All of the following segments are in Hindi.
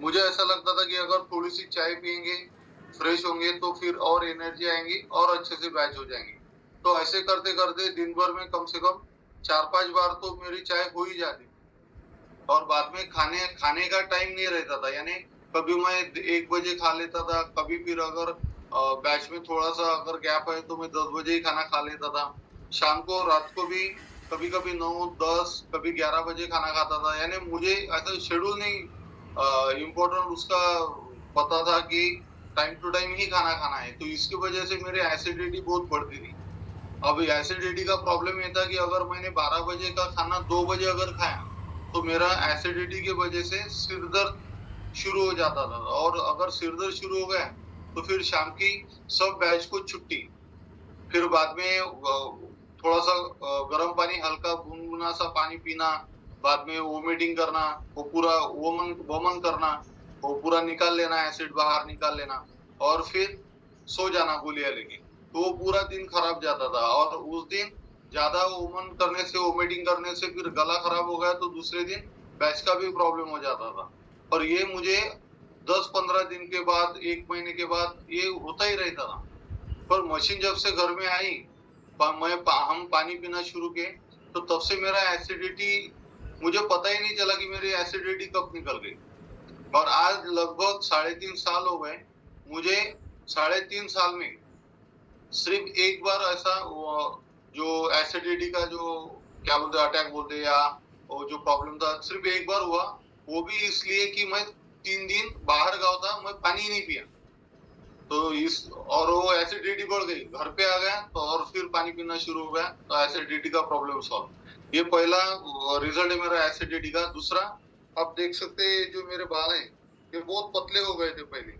मुझे ऐसा लगता था कि अगर थोड़ी-सी चाय पिएँगे, फ्रेश होंगे तो फिर और एनर्जी आएँगी और अच्छे से बैच हो जाएँगे। तो ऐसे करते-करते दिन भर में कम से कम 4-5 बार तो मेरी चाय हो ही जाती। और बाद में खाने खाने का टाइम नहीं रहता था, यानी कभी मैं 1 बजे खा लेता था, कभी फिर अगर बैच में थोड़ा-सा अगर गैप है तो मैं 10 बजे ही खाना खा लेता था। शाम को, रात को भी कभी-कभी 9, 10, कभी 11 बजे खाना खाता था। यानी मुझे ऐसा शेड्यूल नहीं इम्पोर्टेंट उसका पता था कि टाइम टू टाइम ही खाना खाना है, तो इसकी वजह से मेरी एसिडिटी बहुत बढ़ती थी। अब एसिडिटी का प्रॉब्लम ये था कि अगर मैंने 12 बजे का खाना 2 बजे अगर खाया, तो मेरा एसिडिटी की वजह से सिर दर्द शुरू हो जाता था और अगर सिर दर्द शुरू हो गया, तो फिर शाम की सब बैच को छुट्टी। फिर बाद में थोड़ा-सा गर्म पानी हल्का गुनगुना सा पानी पीना, बाद में वोमिटिंग करना, वो पूरा वमन वमन करना, वो पूरा निकाल लेना, एसिड बाहर निकाल लेना और फिर सो जाना गोलियाँ लेके। तो वो पूरा दिन खराब जाता था और उस दिन ज़्यादा वमन करने से, वोमिटिंग करने से फिर गला खराब हो गया तो दूसरे दिन बैच का भी प्रॉब्लम हो जाता था। और ये मुझे 10-15 दिन के बाद, 1 महीने के बाद ये होता ही रहता था। पर मशीन जब से घर में आई, हम पानी पीना शुरू किए, तो तब से मेरा एसिडिटी मुझे पता ही नहीं चला कि मेरी एसिडिटी कब निकल गई। और आज लगभग साढ़े 3 साल हो गए, मुझे साढ़े 3 साल में सिर्फ़ एक बार ऐसा जो एसिडिटी का जो क्या बोलते हैं अटैक बोलते हैं या वो जो प्रॉब्लम था, सिर्फ़ एक बार हुआ, वो भी इसलिए कि मैं 3 दिन बाहर गया था, मैं पानी ही नहीं पिया। तो इस और वो एसिडिटी बढ़ गई, घर पे आ गया तो और फिर पानी पीना शुरू हो गया, तो एसिडिटी का प्रॉब्लम सॉल्व। ये पहला रिज़ल्ट है मेरा एसिडिटी का। दूसरा, आप देख सकते हैं जो मेरे बाल हैं, ये बहुत पतले हो गए थे पहले,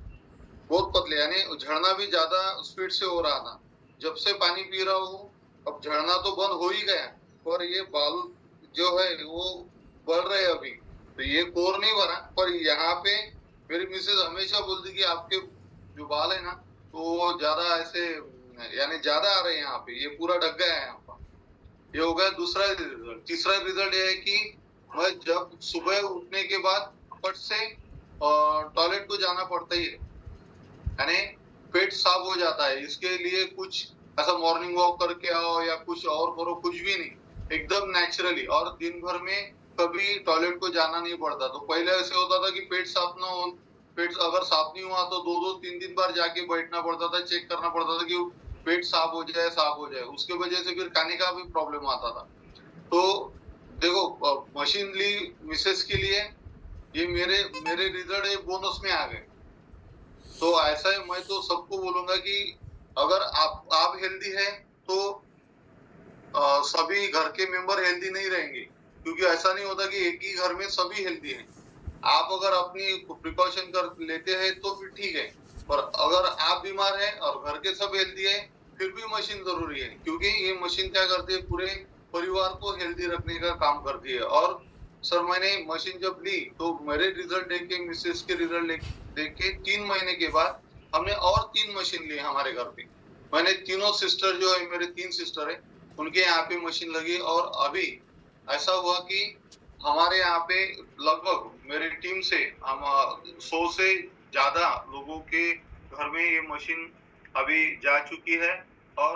बहुत पतले, यानी झड़ना भी ज़्यादा स्पीड से हो रहा था। जब से पानी पी रहा हूँ, अब झड़ना तो बंद हो ही गया, पर ये बाल जो है वो बढ़ रहे हैं अभी। तो ये कोर नहीं भरा, पर यहाँ पे मेरी मिसेज़ हमेशा बोलती कि आपके जो बाल है ना, तो वो ज़्यादा ऐसे यानी ज़्यादा आ रहे हैं यहाँ पे, ये पूरा ढक गया है यहाँ पर। ये हो गया दूसरा रिज़ल्ट। तीसरा रिज़ल्ट ये है कि मैं जब सुबह उठने के बाद फट से टॉयलेट को जाना पड़ता ही है। यानी पेट साफ हो जाता है। इसके लिए कुछ ऐसा मॉर्निंग वॉक करके आओ या कुछ और करो, कुछ भी नहीं। एकदम नेचुरली और दिन भर में कभी टॉयलेट को जाना नहीं पड़ता। तो पहले ऐसे होता था कि पेट अगर साफ नहीं हुआ तो 2-2 3-3 बार जाके बैठना पड़ता था, चेक करना पड़ता था कि पेट साफ हो जाए, साफ हो जाए। उसकी वजह से फिर खाने का भी प्रॉब्लम आता था। तो देखो मशीन ली मिसेज़ के लिए, ये मेरे मेरे रिज़ल्ट ये बोनस में आ गए। तो ऐसा है, मैं तो सबको बोलूँगा कि अगर आप हेल्दी हैं, तो सभी घर के मेंबर हेल्दी नहीं रहेंगे, क्योंकि ऐसा नहीं होता कि एक ही घर में सभी हेल्दी हैं। आप अगर अपनी प्रिकॉशन कर लेते हैं तो फिर ठीक है, पर अगर आप बीमार हैं और घर के सब हेल्दी हैं, फिर भी मशीन ज़रूरी है, क्योंकि ये मशीन क्या करती है, पूरे परिवार को हेल्दी रखने का काम करती है। और सर मैंने मशीन जब ली, तो मेरे रिज़ल्ट देख के, मिसेज़ के रिज़ल्ट देख के 3 महीने के बाद हमने और 3 मशीन लिए हमारे घर पे। मैंने तीनों सिस्टर जो है, मेरे 3 सिस्टर हैं, उनके यहाँ पे मशीन लगी और अभी ऐसा हुआ कि हमारे यहाँ पे लगभग मेरी टीम से हम 100 से ज़्यादा लोगों के घर में ये मशीन अभी जा चुकी है और